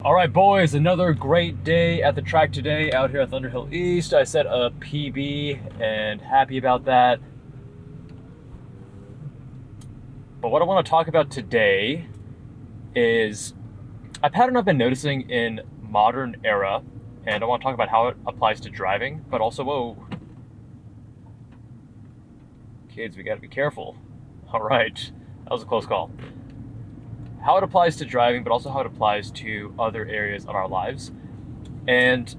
All right, boys, another great day at the track today out here at Thunderhill East. I set a PB and happy about that. But what I want to talk about today is a pattern I've been noticing in modern era, and I want to talk about how it applies to driving, but also, whoa, kids, we got to be careful. All right, that was a close call. How it applies to driving, but also how it applies to other areas of our lives. And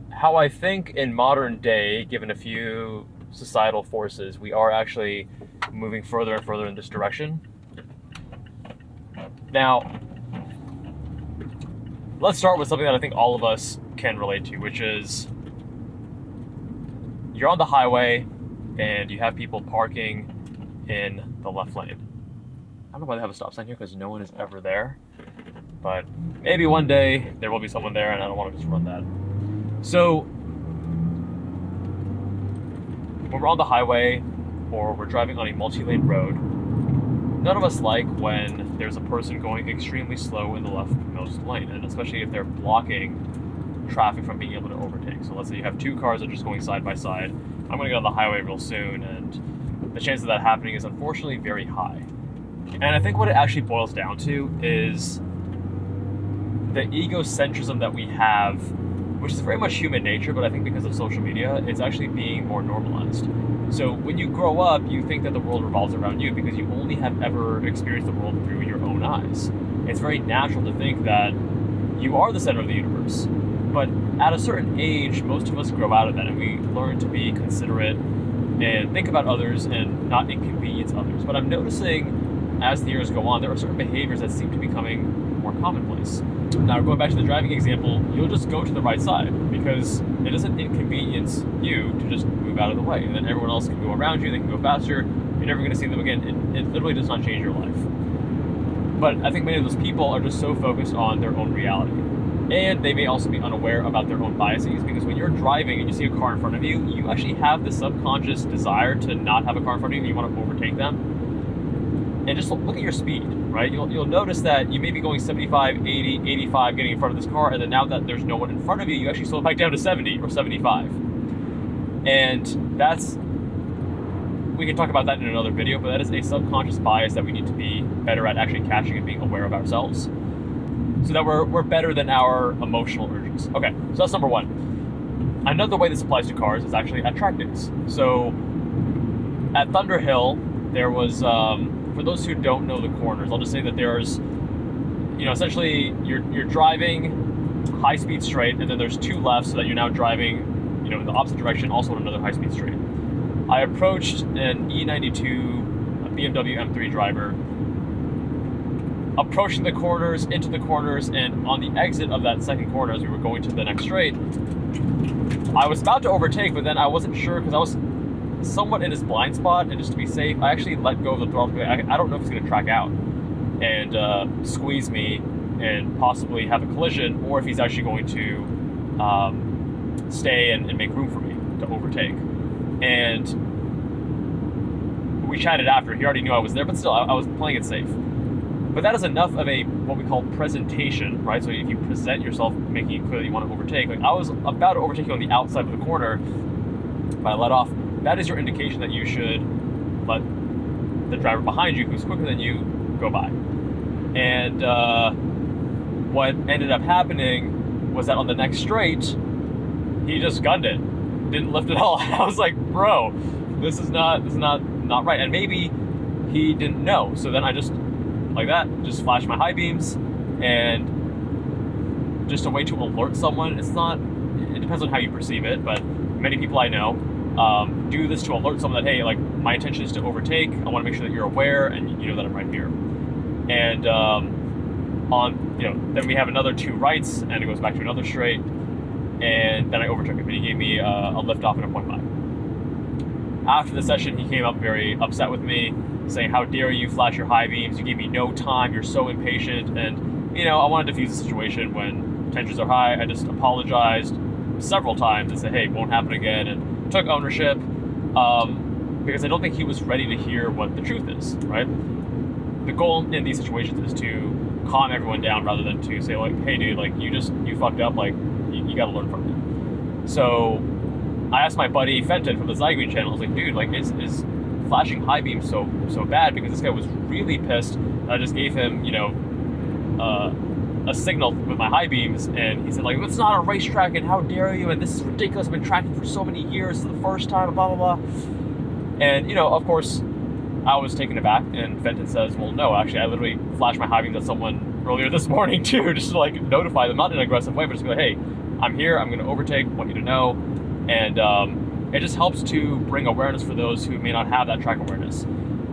how I think in modern day, given a few societal forces, we are actually moving further and further in this direction. Now, let's start with something that I think all of us can relate to, which is you're on the highway and you have people parking in the left lane. I don't know why they have a stop sign here because no one is ever there, but maybe one day there will be someone there and I don't want to just run that. So when we're on the highway or we're driving on a multi-lane road, none of us like when there's a person going extremely slow in the leftmost lane, and especially if they're blocking traffic from being able to overtake. So let's say you have two cars that are just going side by side. I'm going to get on the highway real soon, and the chance of that happening is unfortunately very high. And I think what it actually boils down to is the egocentrism that we have, which is very much human nature, but I think because of social media, it's actually being more normalized. So when you grow up, you think that the world revolves around you because you only have ever experienced the world through your own eyes. It's very natural to think that you are the center of the universe. But at a certain age, most of us grow out of that and we learn to be considerate and think about others and not inconvenience others. But I'm noticing as the years go on, there are certain behaviors that seem to be becoming more commonplace. Now, going back to the driving example, you'll just go to the right side because it doesn't inconvenience you to just move out of the way. And then everyone else can go around you, they can go faster, you're never going to see them again. It literally does not change your life. But I think many of those people are just so focused on their own reality. And they may also be unaware about their own biases, because when you're driving and you see a car in front of you, you actually have the subconscious desire to not have a car in front of you and you want to overtake them. And just look at your speed, right? You'll notice that you may be going 75, 80, 85, getting in front of this car, and then now that there's no one in front of you, you actually slow it back down to 70 or 75. And that's, we can talk about that in another video, but that is a subconscious bias that we need to be better at actually catching and being aware of ourselves, so that we're better than our emotional urges. Okay, so that's number one. Another way this applies to cars is actually at track days. So at Thunderhill, there was, for those who don't know the corners, I'll just say that there's, essentially you're driving high speed straight, and then there's two lefts, so that you're now driving, in the opposite direction, also on another high speed straight. I approached an E92, a BMW M3 driver, approaching the corners, into the corners, and on the exit of that second corner, as we were going to the next straight, I was about to overtake, but then I wasn't sure because I was somewhat in his blind spot, and just to be safe, I actually let go of the throttle. I don't know if he's going to track out and squeeze me and possibly have a collision, or if he's actually going to stay and make room for me to overtake. And we chatted after. He already knew I was there, but still, I was playing it safe. But that is enough of a, what we call presentation, right? So if you present yourself, making it clear that you want to overtake, like I was about to overtake you on the outside of the corner, but I let off. That is your indication that you should let the driver behind you, who's quicker than you, go by. And what ended up happening was that on the next straight, he just gunned it, didn't lift at all. I was like, bro, this is not right. And maybe he didn't know. So then I just, like that, just flashed my high beams, and just a way to alert someone. It depends on how you perceive it, but many people I know do this to alert someone that, hey, like, my intention is to overtake. I want to make sure that you're aware and you know that I'm right here. And then we have another two rights, and it goes back to another straight, and then I overtook him, and he gave me a lift off and a point by. After the session, he came up very upset with me, saying, how dare you flash your high beams, you gave me no time, you're so impatient. And I wanted to defuse the situation. When tensions are high, I just apologized several times and said, hey, it won't happen again, and took ownership, because I don't think he was ready to hear what the truth is, right? The goal in these situations is to calm everyone down rather than to say like, hey dude, like you fucked up, like you gotta learn from it. So I asked my buddy Fenton from the Zygreen channel, I was like, dude, like is flashing high beams so bad? Because this guy was really pissed. I just gave him, a signal with my high beams, and he said like, it's not a racetrack and how dare you, and this is ridiculous, I've been tracking for so many years, this is the first time, blah blah blah. And of course I was taken aback, and Fenton says, well no, actually I literally flashed my high beams at someone earlier this morning too, just to like notify them, not in an aggressive way, but just go, hey, I'm here, I'm going to overtake, want you to know. And it just helps to bring awareness for those who may not have that track awareness.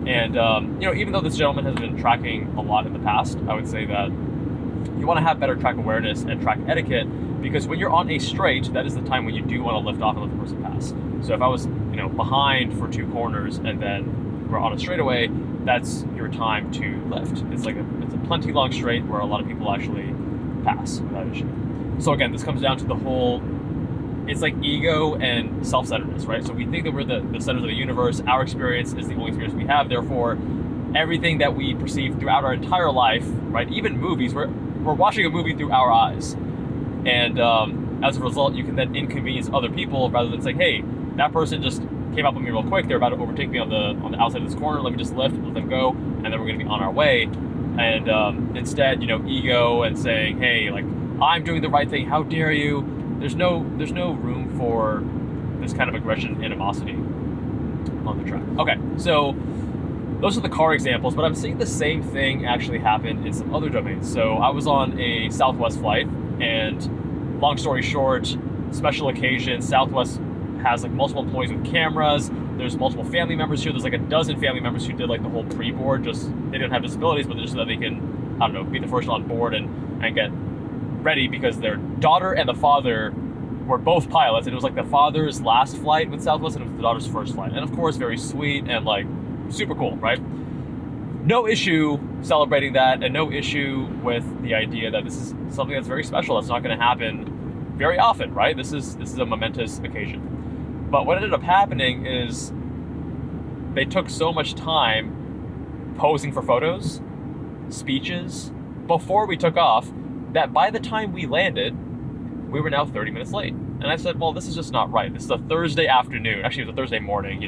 And even though this gentleman has been tracking a lot in the past, I would say that you want to have better track awareness and track etiquette, because when you're on a straight, that is the time when you do want to lift off and let the person pass. So if I was behind for 2 corners and then we're on a straightaway, that's your time to lift. It's a plenty long straight where a lot of people actually pass without issue. So again, this comes down to the whole, it's like ego and self-centeredness, right? So we think that we're the centers of the universe. Our experience is the only experience we have. Therefore, everything that we perceive throughout our entire life, right? Even movies, we're watching a movie through our eyes. And as a result, you can then inconvenience other people rather than saying, hey, that person just came up with me real quick. They're about to overtake me on the outside of this corner. Let me just lift, let them go, and then we're going to be on our way. And instead, ego and saying, hey, like, I'm doing the right thing, how dare you? There's no room for this kind of aggression and animosity on the track. Okay, so those are the car examples, but I'm seeing the same thing actually happen in some other domains. So I was on a Southwest flight, and long story short, special occasion, Southwest has like multiple employees with cameras. There's multiple family members here. There's like a dozen family members who did like the whole pre-board. Just they didn't have disabilities, but just so that they can, I don't know, be the first on board and get ready, because their daughter and the father were both pilots, and it was like the father's last flight with Southwest and it was the daughter's first flight. And of course, very sweet and like super cool, right? No issue celebrating that, and no issue with the idea that this is something that's very special. That's not going to happen very often, right? This is a momentous occasion. But what ended up happening is they took so much time posing for photos, speeches, before we took off, that by the time we landed, we were now 30 minutes late. And I said, well, this is just not right. This is a Thursday afternoon. Actually, it was a Thursday morning,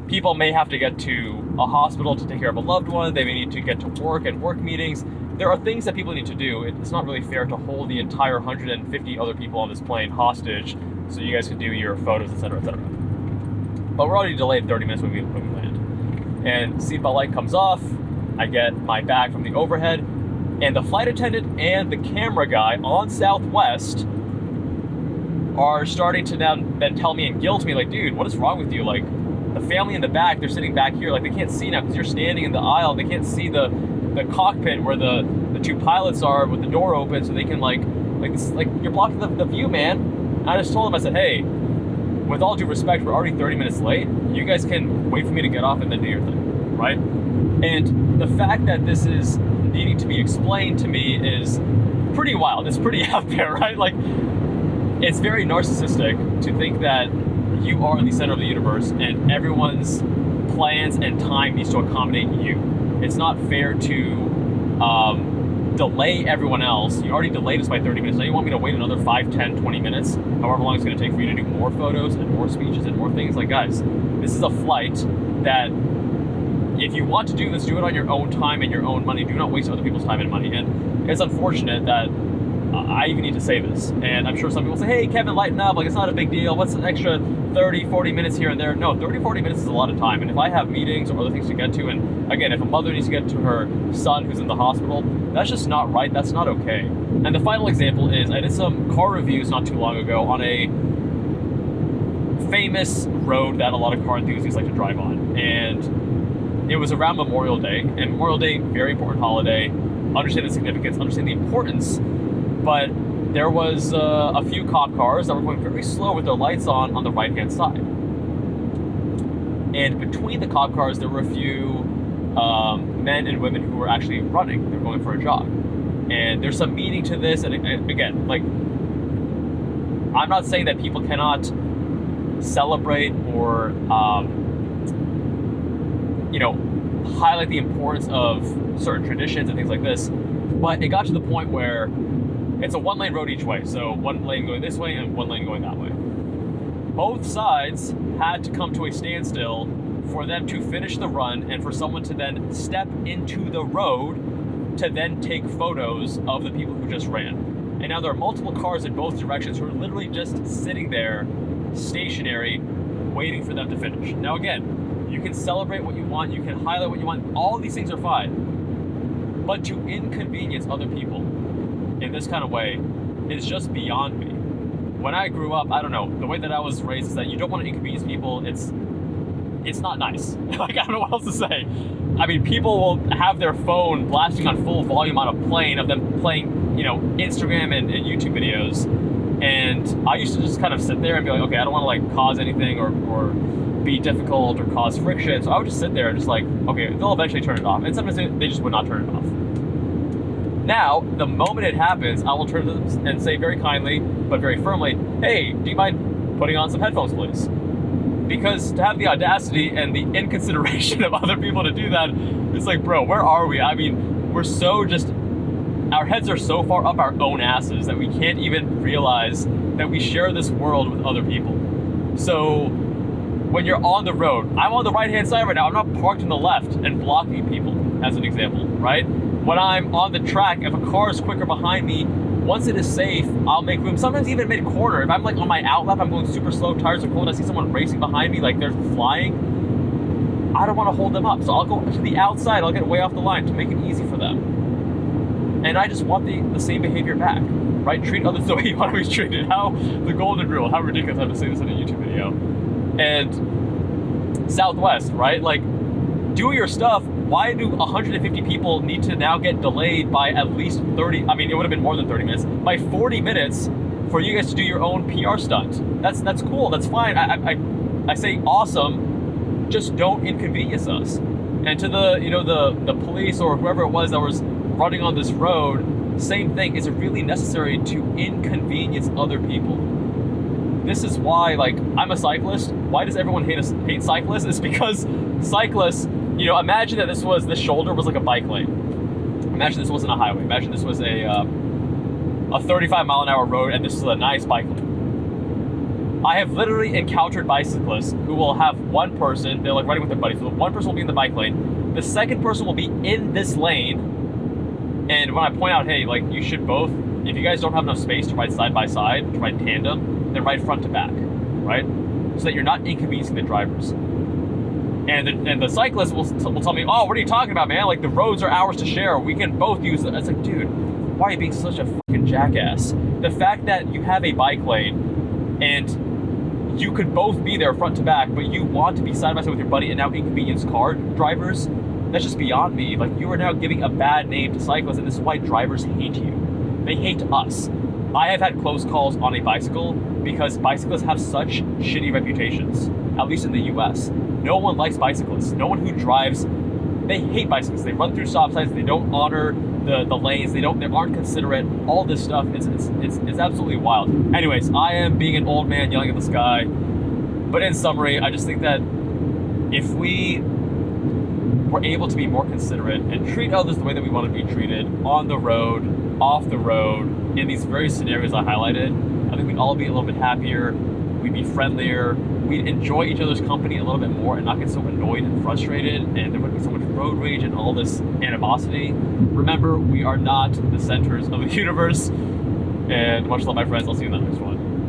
People may have to get to a hospital to take care of a loved one. They may need to get to work and work meetings. There are things that people need to do. It's not really fair to hold the entire 150 other people on this plane hostage so you guys can do your photos, etc., etc. But we're already delayed 30 minutes when we land. And seatbelt light comes off. I get my bag from the overhead, and the flight attendant and the camera guy on Southwest are starting to now then tell me and guilt me, like, dude, what is wrong with you? Like, the family in the back, they're sitting back here, like they can't see now because you're standing in the aisle. They can't see the cockpit where the 2 pilots are with the door open, so they can like this, like you're blocking the view, man. And I just told them, I said, hey, with all due respect, we're already 30 minutes late. You guys can wait for me to get off and then do your thing, right? And the fact that this is needing to be explained to me is pretty wild. It's pretty out there, right? Like, it's very narcissistic to think that you are the center of the universe and everyone's plans and time needs to accommodate you. It's not fair to delay everyone else. You already delayed us by 30 minutes. Now you want me to wait another 5, 10, 20 minutes, however long it's going to take for you to do more photos and more speeches and more things. Like, guys, this is a flight that if you want to do this, do it on your own time and your own money. Do not waste other people's time and money. And it's unfortunate that I even need to say this. And I'm sure some people say, hey, Kevin, lighten up. Like, it's not a big deal. What's an extra 30, 40 minutes here and there? No, 30, 40 minutes is a lot of time. And if I have meetings or other things to get to, and again, if a mother needs to get to her son who's in the hospital, that's just not right. That's not okay. And the final example is I did some car reviews not too long ago on a famous road that a lot of car enthusiasts like to drive on. And it was around Memorial Day. And Memorial Day, very important holiday. Understand the significance, understand the importance. But there was a few cop cars that were going very slow with their lights on the right-hand side. And between the cop cars, there were a few men and women who were actually running. They were going for a jog. And there's some meaning to this. And again, like, I'm not saying that people cannot celebrate or, highlight the importance of certain traditions and things like this. But it got to the point where it's a one-lane road each way. So one lane going this way and one lane going that way. Both sides had to come to a standstill for them to finish the run and for someone to then step into the road to then take photos of the people who just ran. And now there are multiple cars in both directions who are literally just sitting there, stationary, waiting for them to finish. Now again, you can celebrate what you want, you can highlight what you want, all of these things are fine. But to inconvenience other people in this kind of way is just beyond me. When I grew up, I don't know, the way that I was raised is that you don't want to inconvenience people. It's not nice. Like, I don't know what else to say. I mean, people will have their phone blasting on full volume on a plane of them playing, you know, Instagram and YouTube videos. And I used to just kind of sit there and be like, okay, I don't want to like cause anything or be difficult or cause friction. So I would just sit there and just like, okay, they'll eventually turn it off. And sometimes they just would not turn it off. Now, the moment it happens, I will turn to them and say very kindly, but very firmly, hey, do you mind putting on some headphones, please? Because to have the audacity and the inconsideration of other people to do that, it's like, bro, where are we? I mean, we're so just, our heads are so far up our own asses that we can't even realize that we share this world with other people. So when you're on the road, I'm on the right-hand side right now, I'm not parked on the left and blocking people, as an example, right? When I'm on the track, if a car is quicker behind me, once it is safe, I'll make room. Sometimes even mid-corner. If I'm like on my outlap, I'm going super slow, tires are cold, I see someone racing behind me, like they're flying, I don't want to hold them up. So I'll go to the outside, I'll get way off the line to make it easy for them. And I just want the same behavior back, right? Treat others the way you want to be treated. How, the golden rule, how ridiculous I have to say this in a YouTube video. And Southwest, right? Like, do your stuff. Why do 150 people need to now get delayed by at least 30, I mean, it would have been more than 30 minutes, by 40 minutes for you guys to do your own PR stunt? That's cool, that's fine. I say awesome, just don't inconvenience us. And to the, you know, the police or whoever it was that was running on this road, same thing. Is it really necessary to inconvenience other people? This is why, like, I'm a cyclist. Why does everyone hate cyclists? It's because cyclists, you know, imagine that this shoulder was like a bike lane. Imagine this wasn't a highway. Imagine this was a 35-mile-an-hour road and this is a nice bike lane. I have literally encountered bicyclists who will have one person, they're like riding with their buddies, so one person will be in the bike lane, the second person will be in this lane, and when I point out, hey, like, you should both, if you guys don't have enough space to ride side by side, to ride tandem, then ride front to back, right? So that you're not inconveniencing the drivers. And the cyclist will tell me, oh, what are you talking about, man? Like, the roads are ours to share. We can both use it. It's like, dude, why are you being such a fucking jackass? The fact that you have a bike lane and you could both be there front to back, but you want to be side by side with your buddy and now inconvenience car drivers, that's just beyond me. Like, you are now giving a bad name to cyclists, and this is why drivers hate you. They hate us. I have had close calls on a bicycle because bicyclists have such shitty reputations, at least in the US. No one likes bicyclists. No one who drives, they hate bicyclists. They run through stop signs. They don't honor the lanes. They aren't considerate. All this stuff, it's absolutely wild. Anyways, I am being an old man yelling at the sky. But in summary, I just think that if we were able to be more considerate and treat others the way that we want to be treated, on the road, off the road, in these various scenarios I highlighted, I think we'd all be a little bit happier. We'd be friendlier. We'd enjoy each other's company a little bit more and not get so annoyed and frustrated, and there wouldn't be so much road rage and all this animosity. Remember, we are not the centers of the universe. And much love, my friends. I'll see you in the next one.